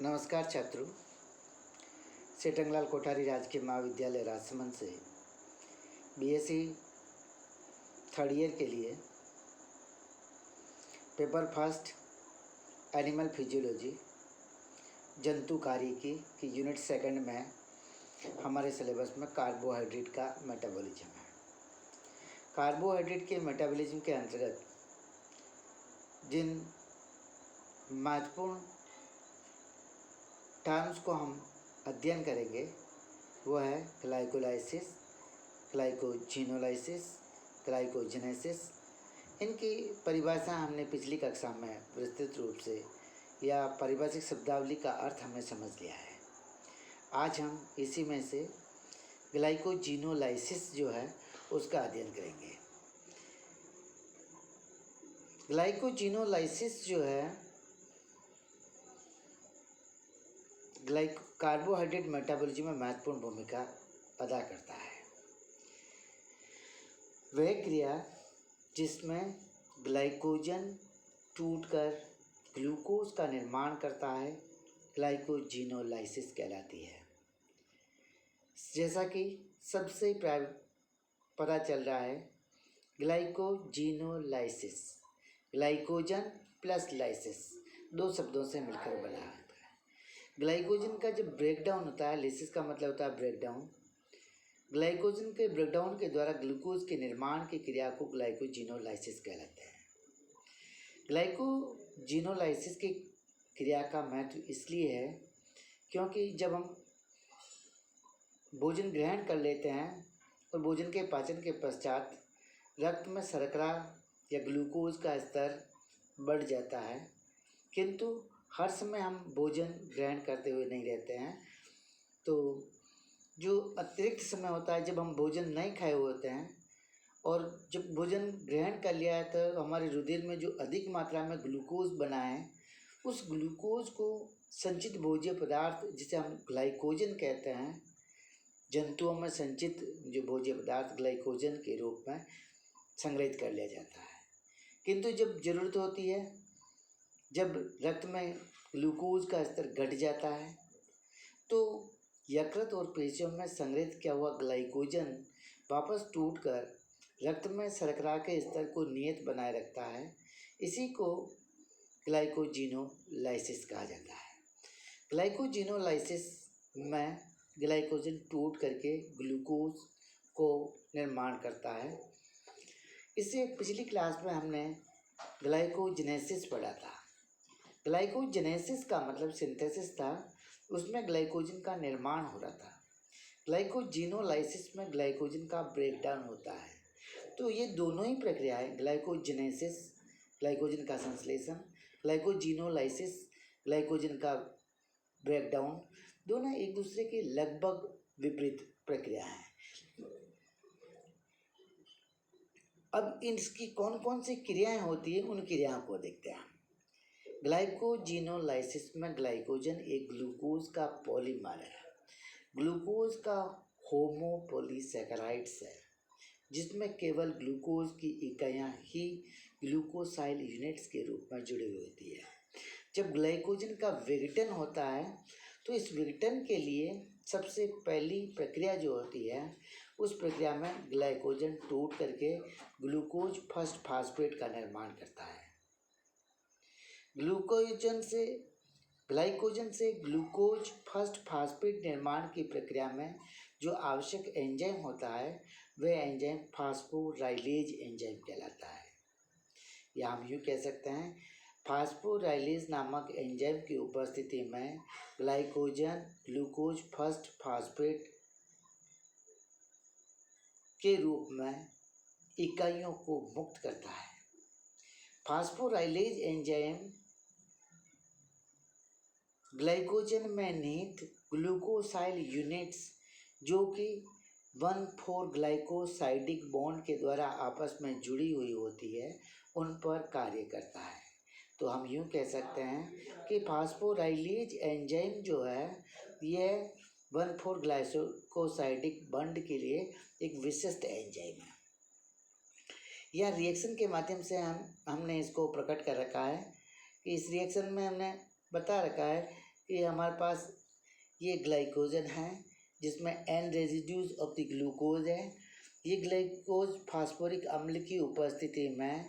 नमस्कार छात्रों। सेठंगलाल कोठारी राजकीय महाविद्यालय राजसमंद से बीएससी थर्ड ईयर के लिए पेपर फर्स्ट एनिमल फिजियोलॉजी जंतुकारिकी की यूनिट सेकंड में हमारे सिलेबस में कार्बोहाइड्रेट का मेटाबॉलिज्म है। कार्बोहाइड्रेट के मेटाबॉलिज्म के अंतर्गत जिन महत्वपूर्ण टर्म्स को हम अध्ययन करेंगे वो है ग्लाइकोलाइसिस, ग्लाइकोजिनोलाइसिस, ग्लाइकोजेनेसिस। इनकी परिभाषा हमने पिछली कक्षा में विस्तृत रूप से या पारिभाषिक शब्दावली का अर्थ हमने समझ लिया है। आज हम इसी में से ग्लाइकोजिनोलाइसिस जो है उसका अध्ययन करेंगे। ग्लाइकोजिनोलाइसिस जो है कार्बोहाइड्रेट मेटाबॉलिज्म में महत्वपूर्ण भूमिका अदा करता है। वह क्रिया जिसमें ग्लाइकोजन टूटकर ग्लूकोज का निर्माण करता है ग्लाइकोजिनोलाइसिस कहलाती है। जैसा कि सबसे पता चल रहा है, ग्लाइकोजिनोलाइसिस ग्लाइकोजन प्लस लाइसिस दो शब्दों से मिलकर बना है। ग्लाइकोजन का जब ब्रेकडाउन होता है, लाइसिस का मतलब होता है ब्रेकडाउन। ग्लाइकोजन के ब्रेकडाउन के द्वारा ग्लूकोज के निर्माण की क्रिया को ग्लाइकोजिनोलाइसिस कहलाते हैं। ग्लाइकोजिनोलाइसिस की क्रिया का महत्व इसलिए है क्योंकि जब हम भोजन ग्रहण कर लेते हैं और भोजन के पाचन के पश्चात रक्त में शर्करा या ग्लूकोज का स्तर बढ़ जाता है, किंतु हर समय हम भोजन ग्रहण करते हुए नहीं रहते हैं। तो जो अतिरिक्त समय होता है जब हम भोजन नहीं खाए हुए होते हैं और जब भोजन ग्रहण कर लिया है तो हमारे रुधिर में जो अधिक मात्रा में ग्लूकोज बना है, उस ग्लूकोज को संचित भोज्य पदार्थ जिसे हम ग्लाइकोजन कहते हैं, जंतुओं में संचित जो भोज्य पदार्थ ग्लाइकोजन के रूप में संग्रहित कर लिया जाता है। किंतु जब ज़रूरत होती है, जब रक्त में ग्लूकोज का स्तर घट जाता है, तो यकृत और पेशियों में संग्रहित किया हुआ ग्लाइकोजन वापस टूटकर रक्त में शर्करा के स्तर को नियत बनाए रखता है। इसी को ग्लाइकोजिनोलाइसिस कहा जाता है। ग्लाइकोजिनोलाइसिस में ग्लाइकोजन टूट करके ग्लूकोज को निर्माण करता है। इससे पिछली क्लास में हमने ग्लाइकोजेनेसिस पढ़ा था। ग्लाइकोजेनेसिस का मतलब सिंथेसिस था, उसमें ग्लाइकोजन का निर्माण हो रहा था। ग्लाइकोजिनोलाइसिस में ग्लाइकोजन का ब्रेकडाउन होता है। तो ये दोनों ही प्रक्रियाएं, ग्लाइकोजेनेसिस ग्लाइकोजन का संश्लेषण, ग्लाइकोजिनोलाइसिस ग्लाइकोजन का ब्रेकडाउन, दोनों एक दूसरे के लगभग विपरीत प्रक्रिया हैं। अब इसकी कौन कौन सी क्रियाएं होती हैं, उन क्रियाओं को देखते हैं। ग्लाइकोजिनोलाइसिस में ग्लाइकोजन एक ग्लूकोज का पॉलीमर है। ग्लूकोज का होमोपॉलीसैकेराइड्स है, जिसमें केवल ग्लूकोज की इकाइयाँ ही ग्लूकोसाइल यूनिट्स के रूप में जुड़ी हुई होती है। जब ग्लाइकोजन का विघटन होता है तो इस विघटन के लिए सबसे पहली प्रक्रिया जो होती है, उस प्रक्रिया में ग्लाइकोजन टूट करके ग्लूकोज फर्स्ट फास्फेट का निर्माण करता है। ग्लाइकोजन से ग्लूकोज फर्स्ट फास्फेट निर्माण की प्रक्रिया में जो आवश्यक एंजाइम होता है, वह एंजाइम फास्फोराइलेज एंजाइम कहलाता है। या हम यूँ कह सकते हैं, फास्फोराइलेज नामक एंजाइम की उपस्थिति में ग्लाइकोजन ग्लूकोज फर्स्ट फास्फेट के रूप में इकाइयों को मुक्त करता है। फास्फोराइलेज एंजाइम ग्लाइकोजन में निहित ग्लूकोसाइल यूनिट्स जो कि 1,4 ग्लाइकोसाइडिक बॉन्ड के द्वारा आपस में जुड़ी हुई होती है, उन पर कार्य करता है। तो हम यूँ कह सकते हैं कि फास्फोराइलेज एंजाइम जो है, यह 1,4 ग्लाइकोसाइडिक बॉन्ड के लिए एक विशिष्ट एंजाइम है। यह रिएक्शन के माध्यम से हमने इसको प्रकट कर रखा है कि इस रिएक्शन में हमने बता रखा है ये हमारे पास ये ग्लाइकोजन है जिसमें N residues of the glucose है। ये ग्लाइकोज फास्फोरिक अम्ल की उपस्थिति में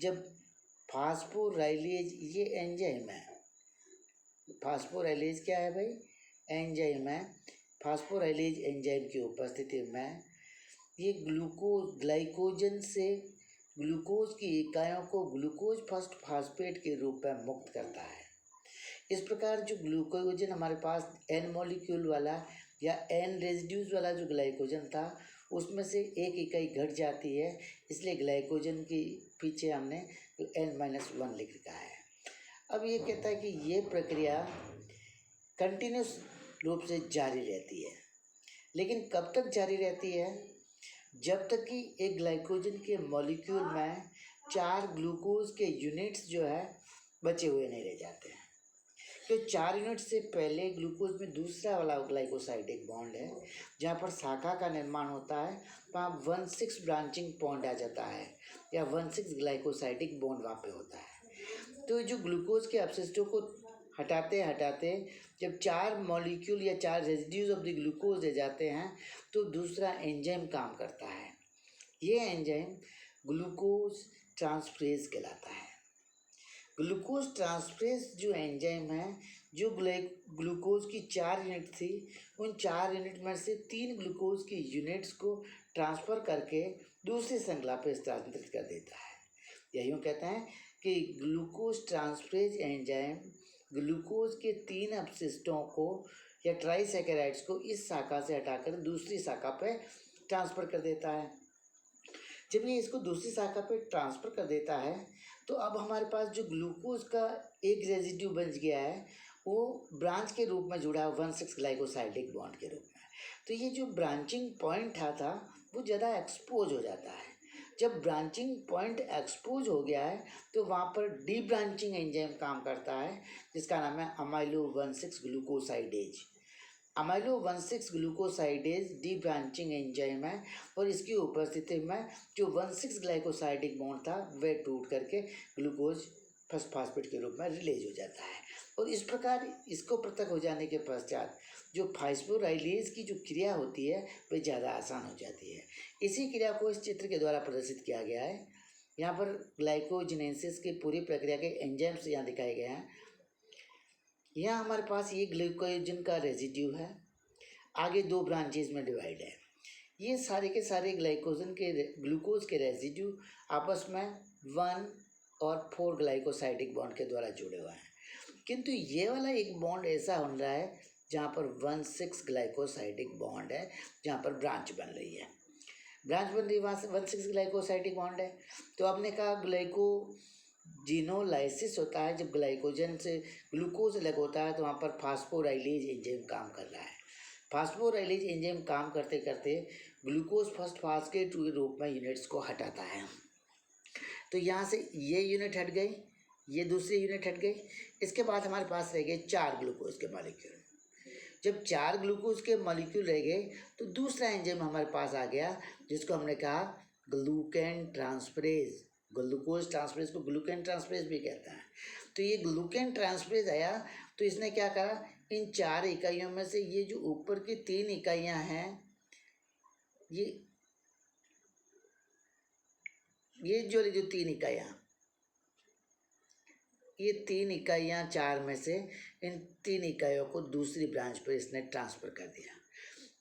जब फास्फोराइलेज, ये एंजाइम है, फास्फोराइलेज क्या है भाई, एंजाइम है। फास्फोराइलेज एंजाइम की उपस्थिति में ये ग्लाइकोजन से ग्लूकोज की इकाइयों को ग्लूकोज फर्स्ट फास्फेट के रूप में मुक्त करता है। इस प्रकार जो ग्लूकोजन हमारे पास N मॉलिक्यूल वाला या N रेजिड्यूज वाला जो ग्लाइकोजन था उसमें से एक इकाई घट जाती है, इसलिए ग्लाइकोजन की पीछे हमने N-1 लिख रखा है। अब ये कहता है कि ये प्रक्रिया कंटिन्यूस रूप से जारी रहती है, लेकिन कब तक जारी रहती है, जब तक कि एक ग्लाइकोजन के मॉलिक्यूल में 4 ग्लूकोज के यूनिट्स जो है बचे हुए नहीं रह जाते हैं। तो 4 यूनिट से पहले ग्लूकोज में दूसरा वाला ग्लाइकोसाइडिक बॉन्ड है, जहाँ पर शाखा का निर्माण होता है, वहाँ 1,6 ब्रांचिंग बॉन्ड आ जाता है या 1,6 ग्लाइकोसाइडिक बॉन्ड वहाँ पे होता है। तो जो ग्लूकोज के अपशिष्टों को हटाते हटाते जब 4 मॉलिक्यूल या 4 रेजिड्यूज ऑफ द ग्लूकोज रह जाते हैं तो दूसरा एंजाइम काम करता है। ये एंजाइम ग्लूकोज ट्रांसफरेज कहलाता है। ग्लूकोज ट्रांसफरेज जो एंजाइम है, जो ग्लूकोज की 4 यूनिट थी, उन 4 यूनिट में से 3 ग्लूकोज की यूनिट्स को ट्रांसफ़र करके दूसरी श्रृंखला पर स्थानांतरित कर देता है। यही कहते हैं कि ग्लूकोज ट्रांसफरेज एंजाइम ग्लूकोज के 3 अपशिष्टों को या ट्राइसैकेराइड्स को इस शाखा से हटाकर दूसरी शाखा पर ट्रांसफ़र कर देता है। जब ये इसको दूसरी शाखा पे ट्रांसफ़र कर देता है तो अब हमारे पास जो ग्लूकोज का एक रेजिड्यू बच गया है वो ब्रांच के रूप में जुड़ा है 1,6 ग्लाइकोसाइडिक बॉन्ड के रूप में। तो ये जो ब्रांचिंग पॉइंट था वो ज़्यादा एक्सपोज हो जाता है। जब ब्रांचिंग पॉइंट एक्सपोज हो गया है तो वहाँ पर डी ब्रांचिंग एंजाइम काम करता है जिसका नाम है अमाइलो 1,6 glucosidase. अमाइलो 1,6 glucosidase D branching enzyme है और इसकी उपस्थिति में जो 1,6 ग्लाइकोसाइडिक बॉन्ड था वह टूट करके ग्लूकोज फर्स्ट फास्फेट के रूप में रिलीज हो जाता है। और इस प्रकार इसको पृथक हो जाने के पश्चात जो फास्फोराइलेज की जो क्रिया होती है वह ज़्यादा आसान हो जाती है। इसी क्रिया को इस चित्र के द्वारा प्रदर्शित किया गया है। यहाँ पर ग्लाइकोजेनेसिस की पूरी प्रक्रिया के एंजाइम्स यहाँ दिखाए गए हैं। यहाँ हमारे पास ये ग्लूकोजन का रेजिड्यू है, आगे 2 ब्रांचेज में डिवाइड है। ये सारे के सारे ग्लूकोज के रेजिड्यू आपस में 1 और 4 ग्लाइकोसाइडिक बॉन्ड के द्वारा जुड़े हुए हैं, किंतु ये वाला एक बॉन्ड ऐसा हो रहा है जहाँ पर 1,6 ग्लाइकोसाइडिक बॉन्ड है, जहाँ पर ब्रांच बन रही है। ब्रांच बन रही है वहाँ से 1,6 ग्लाइकोसाइडिक बॉन्ड है। तो आपने कहा ग्लाइकोजिनोलाइसिस होता है, जब ग्लाइकोजन से ग्लूकोज अलग होता है तो वहाँ पर फास्फोराइलेज एंजाइम काम कर रहा है। फास्फोराइलेज एंजाइम काम करते करते ग्लूकोज फर्स्ट फास्फेट के रूप में यूनिट्स को हटाता है। तो यहाँ से ये यूनिट हट गई, ये दूसरी यूनिट हट गई। इसके बाद हमारे पास रह गए 4 ग्लूकोज के मॉलिक्यूल। जब 4 ग्लूकोज के मॉलिक्यूल रह गए तो दूसरा एंजाइम हमारे पास आ गया जिसको हमने कहा ग्लूकेन ट्रांसफरेज। ग्लूकोज ट्रांसफरेज को ग्लूकेन ट्रांसफरेज भी कहते हैं। तो ये ग्लूकेन ट्रांसफरेज आया तो इसने क्या करा, इन 4 इकाइयों में से ये जो ऊपर की 3 इकाइयाँ हैं, ये जो 3 इकाइयाँ, ये 3 इकाइयाँ 4 में से इन 3 इकाइयों को दूसरी ब्रांच पर इसने ट्रांसफ़र कर दिया।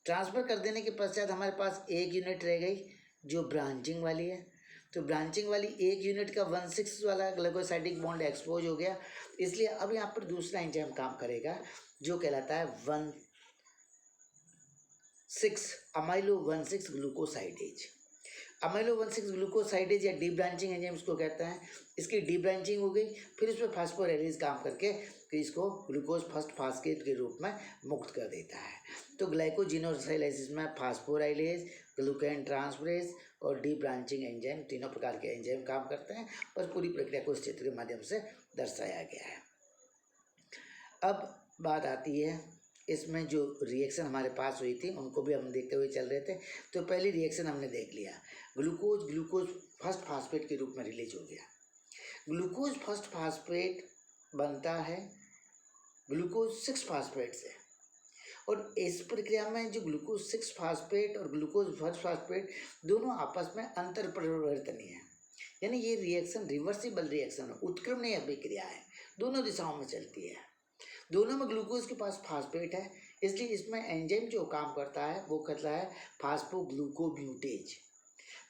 ट्रांसफ़र कर देने के पश्चात हमारे पास एक यूनिट रह गई जो ब्रांचिंग वाली है। तो ब्रांचिंग वाली एक यूनिट का 1,6 वाला ग्लाइकोसाइडिक बॉन्ड एक्सपोज हो गया, इसलिए अब यहाँ पर दूसरा एंजाइम काम करेगा जो कहलाता है 1,6 अमाइलो 1,6 ग्लूकोसाइडेज। अमाइलो 1,6 ग्लूकोसाइडेज या डी ब्रांचिंग एंजाइम इसको कहते हैं। इसकी डी ब्रांचिंग हो गई, फिर इस पर फास्फोराइलेज काम करके फिर इसको ग्लूकोज फर्स्ट फास्फेट के रूप में मुक्त कर देता है। तो ग्लाइकोजिनोसाइलेसिस में फास्फोराइलेज, ग्लूकेन ट्रांसफरेज और डी ब्रांचिंग एंजाइम, तीनों प्रकार के एंजाइम काम करते हैं और पूरी प्रक्रिया को इस चित्र के माध्यम से दर्शाया गया है। अब बात आती है इसमें जो रिएक्शन हमारे पास हुई थी उनको भी हम देखते हुए चल रहे थे। तो पहली रिएक्शन हमने देख लिया, ग्लूकोज फर्स्ट फास्फेट के रूप में रिलीज हो गया। ग्लूकोज फर्स्ट फास्फेट बनता है ग्लूकोज 6 फास्फेट से। और इस प्रक्रिया में जो ग्लूकोज 6 फास्फेट और ग्लूकोज 1 फास्फेट दोनों आपस में अंतर परिवर्तनीय है, यानी ये रिएक्शन रिवर्सिबल रिएक्शन है, उत्क्रमणीय अभिक्रिया है, दोनों दिशाओं में चलती है। दोनों में ग्लूकोज के पास फास्फेट है, इसलिए इसमें एंजाइम जो काम करता है वो करता है फास्फोग्लूकोम्यूटेज।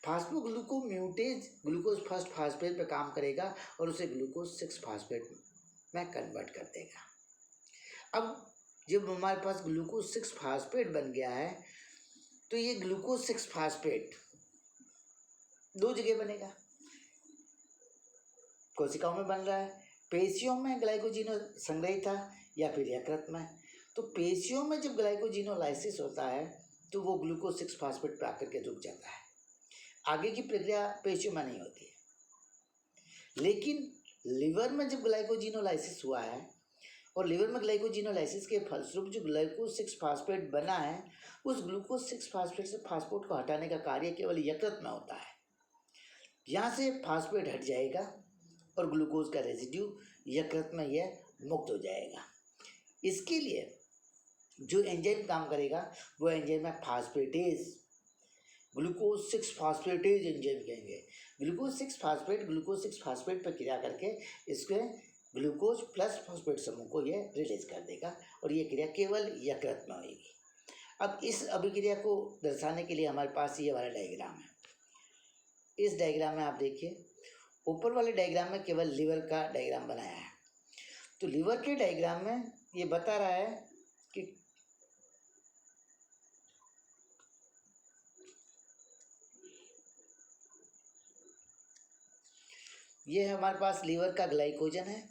फास्फोग्लूकोम्यूटेज ग्लूकोज 1 फास्फेट पे काम करेगा और उसे ग्लूकोज 6 फास्फेट में कन्वर्ट कर देगा। अब जब हमारे पास ग्लूकोज 6 फास्फेट बन गया है तो ये ग्लूकोज 6 फास्फेट दो जगह बनेगा, कोशिकाओं में बन रहा है, पेशियों में ग्लाइकोजिनो संग्रहित था या फिर यकृत में। तो पेशियों में जब ग्लाइकोजिनोलाइसिस होता है तो वो ग्लूकोज 6 फास्फेट पे आकर के रुक जाता है, आगे की प्रक्रिया पेशियों में नहीं होती है। लेकिन लिवर में जब ग्लाइकोजिनोलाइसिस हुआ है और लिवर में ग्लाइकोजिनोलाइसिस के फलस्वरूप जो ग्लूकोज 6 फास्फेट बना है, उस ग्लूकोज 6 फास्फेट से फास्फेट को हटाने का कार्य केवल यकृत में होता है। यहाँ से फास्फेट हट जाएगा और ग्लूकोज का रेजिड्यू यकृत में यह मुक्त हो जाएगा। इसके लिए जो एंजाइम काम करेगा वो एंजाइम है फास्फेटेज, ग्लूकोज 6 फास्फेटेज एंजाइम कहेंगे। ग्लूकोज 6 फास्फेट पर क्रिया करके इसके ग्लूकोज प्लस फास्फेट समूह को ये रिलीज कर देगा और ये क्रिया केवल यकृत में होगी। अब इस अभिक्रिया को दर्शाने के लिए हमारे पास ये वाला डायग्राम है। इस डायग्राम में आप देखिए, ऊपर वाले डायग्राम में केवल लिवर का डायग्राम बनाया है। तो लिवर के डायग्राम में ये बता रहा है कि ये हमारे पास लिवर का ग्लाइकोजन है,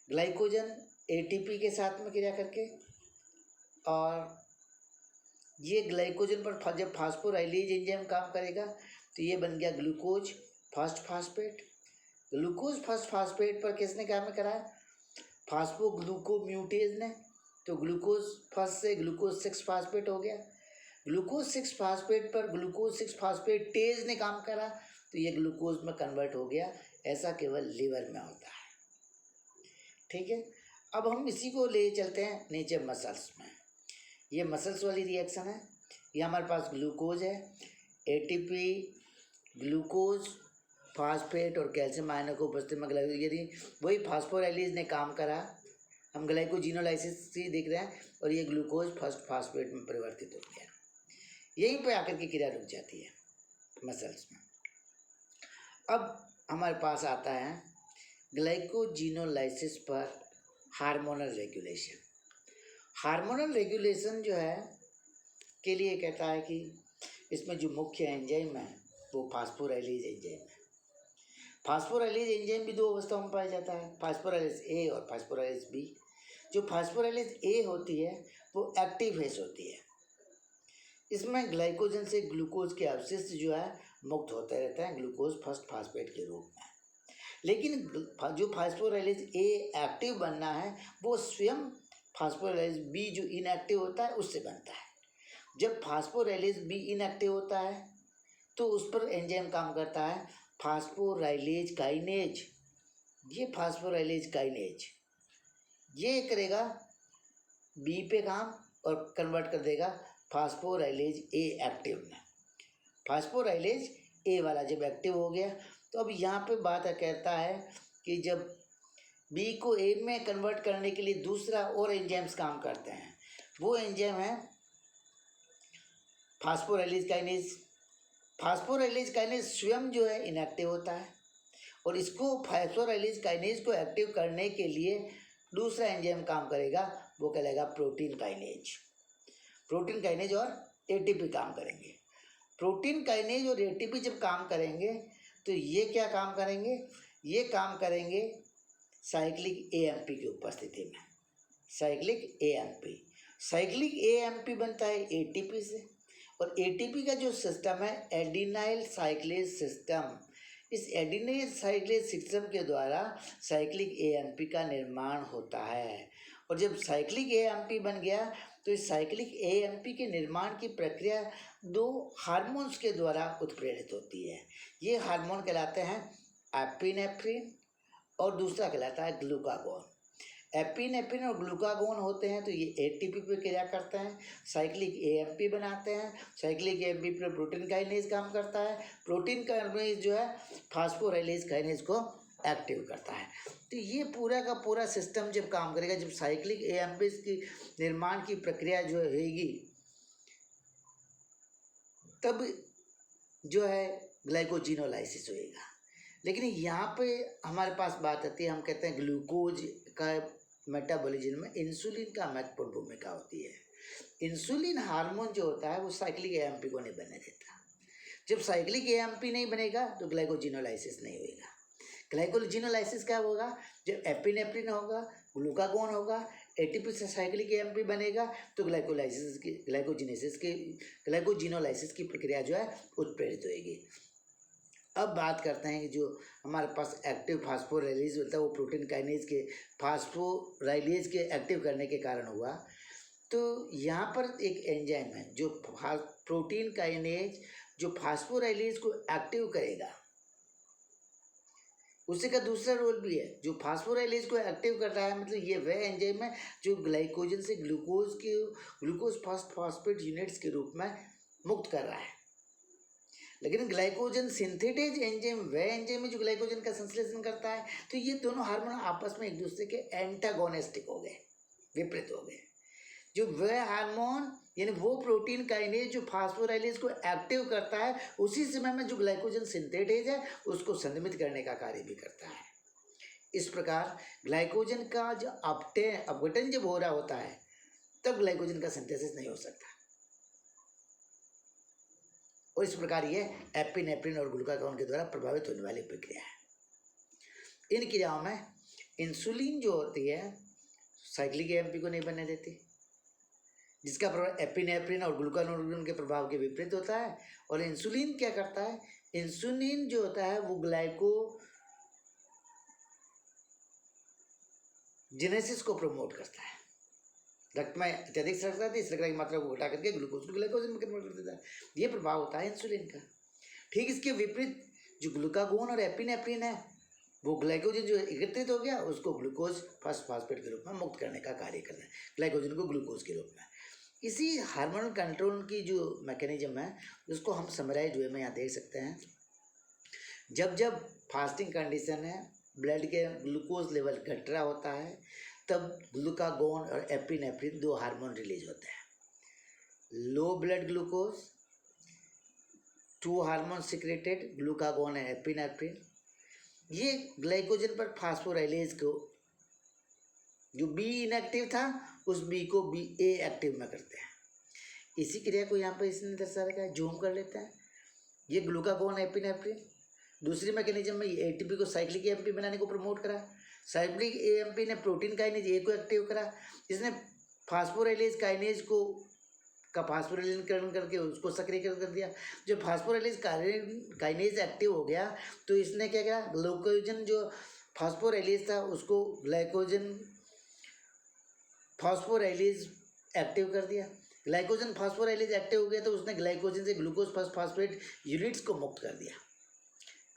ग्लाइकोजन एटीपी के साथ में क्रिया करके, और ये ग्लाइकोजन पर जब फास्फोराइलेज एंजाइम काम करेगा तो ये बन गया ग्लूकोज 1 फास्फेट। ग्लूकोज 1 फास्फेट पर किसने काम करा है? फास्फोग्लूकोम्यूटेज ने। तो ग्लूकोज 1 से ग्लूकोज 6 फास्फेट हो गया। ग्लूकोज 6 फास्फेट पर ग्लूकोज 6 फास्फेटेज ने काम करा तो ये ग्लूकोज में कन्वर्ट हो गया। ऐसा केवल लिवर में होता है, ठीक है। अब हम इसी को ले चलते हैं नीचे मसल्स में। ये मसल्स वाली रिएक्शन है। ये हमारे पास ग्लूकोज है, एटीपी, ग्लूकोज, फास्फेट और कैल्शियम आयनों को उपस्थिति में यदि वही फास्फोराइलेज ने काम करा, हम ग्लाइकोजिनोलाइसिस से देख रहे हैं और ये ग्लूकोज 1 फास्फेट में परिवर्तित हो गया। यहीं पे आकर के क्रिया रुक जाती है मसल्स में। अब हमारे पास आता है ग्लाइकोजिनोलाइसिस पर हार्मोनल रेगुलेशन। हार्मोनल रेगुलेशन जो है के लिए कहता है कि इसमें जो मुख्य एंजाइम है वो फास्फोराइलेज एंजाइम है। फास्फोराइलेज एंजाइम भी दो अवस्थाओं में पाया जाता है, फास्फोराइलेज ए और फास्फोराइलेज बी। जो फास्फोराइलेज ए होती है वो एक्टिव फेस होती है। इसमें ग्लाइकोजन से ग्लूकोज के अवशिष्ट जो है मुक्त होते रहते हैं ग्लूकोज 1 फास्फेट के रूप में। लेकिन जो फास्फोराइलेज ए एक्टिव बनना है वो स्वयं फास्फोराइलेज बी जो इनएक्टिव होता है उससे बनता है। जब फास्फोराइलेज बी इनएक्टिव होता है तो उस पर एंजाइम काम करता है फास्फोराइलेज काइनेज। ये फास्फोराइलेज काइनेज ये करेगा बी पे काम और कन्वर्ट कर देगा फास्फोराइलेज ए एक्टिव में। फास्फोराइलेज ए वाला जब एक्टिव हो गया तो अब यहाँ पे बात कहता है कि जब बी को ए में कन्वर्ट करने के लिए दूसरा और एंजाइम्स काम करते हैं, वो एंजाइम है फास्फोराइलेज काइनेज। फास्फोराइलेज काइनेज स्वयं जो है इनएक्टिव होता है और इसको फास्फोराइलेज काइनेज को एक्टिव करने के लिए दूसरा एंजाइम काम करेगा, वो कहलाएगा प्रोटीन काइनेज। प्रोटीन काइनेज और एटीपी काम करेंगे। प्रोटीन काइनेज और एटीपी जब काम करेंगे तो ये क्या काम करेंगे? ये काम करेंगे साइक्लिक एएमपी की उपस्थिति में। साइक्लिक एएमपी बनता है एटीपी से और एटीपी का जो सिस्टम है एडिनाइल साइक्लेज सिस्टम। इस एडिनाइल साइक्लेज सिस्टम के द्वारा साइक्लिक एएमपी का निर्माण होता है और जब साइक्लिक एएमपी बन गया तो इस साइक्लिक एएमपी के निर्माण की प्रक्रिया दो हार्मोन्स के द्वारा उत्प्रेरित होती है। ये हार्मोन कहलाते हैं एपिनेफ्रिन और दूसरा कहलाता है ग्लूकागोन। एपिनेफ्रिन और ग्लूकागोन होते हैं तो ये एटीपी पे क्रिया करते हैं, साइक्लिक एएमपी बनाते हैं। साइक्लिक एएमपी पर प्रोटीन काइनेज काम करता है। प्रोटीन काइनेज जो है फास्फोराइलेज काइनेज को एक्टिव करता है। तो ये पूरा का पूरा सिस्टम जब काम करेगा, जब साइक्लिक एएमपी की निर्माण की प्रक्रिया जो होगी, तब जो है ग्लाइकोजिनोलाइसिस होएगा। लेकिन यहाँ पे हमारे पास बात आती है, हम कहते हैं ग्लूकोज का मेटाबॉलिज्म में इंसुलिन का महत्वपूर्ण भूमिका होती है। इंसुलिन हार्मोन जो होता है वो साइक्लिक एएमपी को नहीं बनने देता। जब साइक्लिक एएमपी नहीं बनेगा तो ग्लाइकोजिनोलाइसिस नहीं होएगा। ग्लाइकोजिनोलाइसिस क्या होगा? जब एपिनेफ्रिन होगा, ग्लूकागोन होगा, एटीपी से साइक्लिक एएमपी बनेगा तो ग्लाइकोजिनोलाइसिस की प्रक्रिया जो है उत्प्रेरित होगी। अब बात करते हैं कि जो हमारे पास एक्टिव फास्फोराइलेज होता है वो प्रोटीन काइनेज के फास्फोराइलेज के एक्टिव करने के कारण हुआ। तो यहाँ पर एक एंजाइम है जो प्रोटीन काइनेज जो फास्फोराइलेज को एक्टिव करेगा, उसी का दूसरा रोल भी है जो फास्फोराइलेज को एक्टिव कर रहा है। मतलब ये वह एंजाइम है जो ग्लाइकोजन से ग्लूकोज फॉस्फेट यूनिट्स के रूप में मुक्त कर रहा है। लेकिन ग्लाइकोजन सिंथेटेज एंजाइम वह एंजाइम है जो ग्लाइकोजन का संश्लेषण करता है। तो ये दोनों हार्मोन आपस में एक दूसरे के एंटागोनिस्टिक हो गए, विपरीत हो गए। जो वह हार्मोन यानी वो प्रोटीन काइनेज जो फास्फोराइलेज को एक्टिव करता है, उसी समय में जो ग्लाइकोजन सिंथेटेज है उसको संदमित करने का कार्य भी करता है। इस प्रकार ग्लाइकोजन का जो अपघटन जब हो रहा होता है तब ग्लाइकोजन का सिंथेसिस नहीं हो सकता। और इस प्रकार ये एपिनेफ्रिन और ग्लूकागोन के द्वारा प्रभावित होने वाली प्रक्रिया है। इन क्रियाओं में इंसुलिन जो होती है साइक्लिक एएमपी को नहीं बनने देती, जिसका प्रभाव एपिनेफ्रिन और ग्लूकागोन के प्रभाव के विपरीत होता है। और इंसुलिन क्या करता है? इंसुलिन जो होता है वो ग्लाइकोजेनेसिस को प्रमोट करता है। रक्त में अत्यधिक शर्करा थी, शर्करा की मात्रा को घटा करके ग्लूकोज को ग्लाइकोजन में कन्वर्ट कर देता है। ये प्रभाव होता है इंसुलिन का। ठीक इसके विपरीत जो ग्लूकागोन और एपिनेफ्रिन है वो ग्लाइकोजन जो एकत्रित हो गया उसको ग्लूकोज फॉस्फेट के रूप में मुक्त करने का कार्य करता है, ग्लाइकोजन को ग्लूकोज के रूप में। इसी हार्मोनल कंट्रोल की जो मैकेनिज्म है उसको हम समराइज वे में यहाँ देख सकते हैं। जब फास्टिंग कंडीशन है, ब्लड के ग्लूकोज लेवल घट रहा होता है, तब ग्लूकागोन और एपिनेफ्रिन दो हार्मोन रिलीज होते हैं। Low blood glucose, two hormone secreted glucagon and epinephrine, ये ग्लाइकोजन पर फास्फोराइलेज को जो बी इनएक्टिव था उस बी को बी ए एक्टिव में करते हैं। इसी क्रिया को यहाँ पर इसने दर्शा रखा है, जूम कर लेते हैं। ये ग्लूकागोन एपिनेफ्रिन दूसरी मैकेनिज्म में एटीपी को साइक्लिक एएमपी बनाने को प्रमोट करा। साइक्लिक एएमपी ने प्रोटीन काइनेज ए को एक्टिव करा, इसने फास्फोराइलेज काइनेज को का फास्फोराइलेशनीकरण करके उसको सक्रिय कर दिया। जब फास्फोराइलेज काइनेज एक्टिव हो गया तो इसने क्या किया? ग्लूकोजन जो फास्फोराइलेज था उसको ग्लाइकोजन फास्फोराइलेज एक्टिव कर दिया। ग्लाइकोजन फास्फोराइलेज एक्टिव हो गया तो उसने ग्लाइकोजन से ग्लूकोज फॉस्फेट यूनिट्स को मुक्त कर दिया।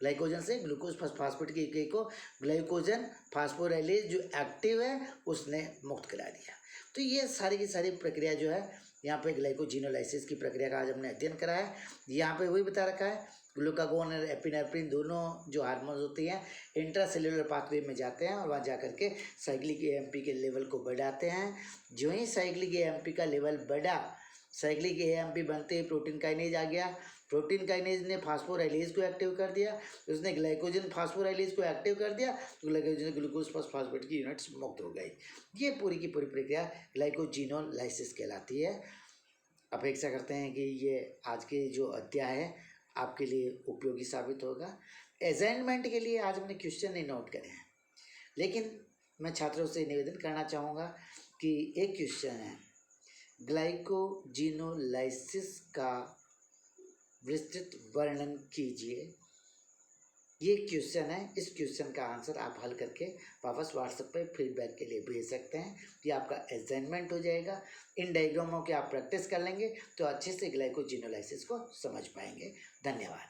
ग्लाइकोजन से ग्लूकोज फॉस्फेट की इकाई को ग्लाइकोजन फास्फोराइलेज जो एक्टिव है उसने मुक्त करा दिया। तो ये सारी की सारी प्रक्रिया जो है यहाँ पे ग्लाइकोजिनोलाइसिस की प्रक्रिया का आज हमने अध्ययन करा है। यहाँ पे वही बता रखा है, ग्लूकागोन और एपिनेफ्रिन दोनों जो हार्मोन्स होती हैं इंट्रासेल्युलर पाथवे में जाते हैं और वहाँ जा कर के साइक्लिक एएमपी के लेवल को बढ़ाते हैं। जो ही साइक्लिक एएमपी का लेवल बढ़ा, साइक्लिक एएमपी बनते ही प्रोटीन काइनेज आ गया। प्रोटीन काइनेज ने फास्फोराइलेज को एक्टिव कर दिया, उसने ग्लाइकोजन फास्फोराइलेज को एक्टिव कर दिया तो ग्लाइकोजन ग्लूकोज फॉस्फेट की यूनिट्स मुक्त हो गई। ये पूरी की पूरी प्रक्रिया ग्लाइकोजिनोलाइसिस कहलाती है। अपेक्षा करते हैं कि ये आज के जो अध्याय है आपके लिए उपयोगी साबित होगा। असाइनमेंट के लिए आज हमने क्वेश्चन नहीं नोट करे हैं, लेकिन मैं छात्रों से निवेदन करना चाहूँगा कि एक क्वेश्चन है, ग्लाइकोजिनोलाइसिस का विस्तृत वर्णन कीजिए। ये क्वेश्चन है, इस क्वेश्चन का आंसर आप हल करके वापस व्हाट्सएप पर फीडबैक के लिए भेज सकते हैं। ये आपका असाइनमेंट हो जाएगा। इन डायग्रामों की आप प्रैक्टिस कर लेंगे तो अच्छे से ग्लाइकोजिनोलाइसिस को समझ पाएंगे। धन्यवाद।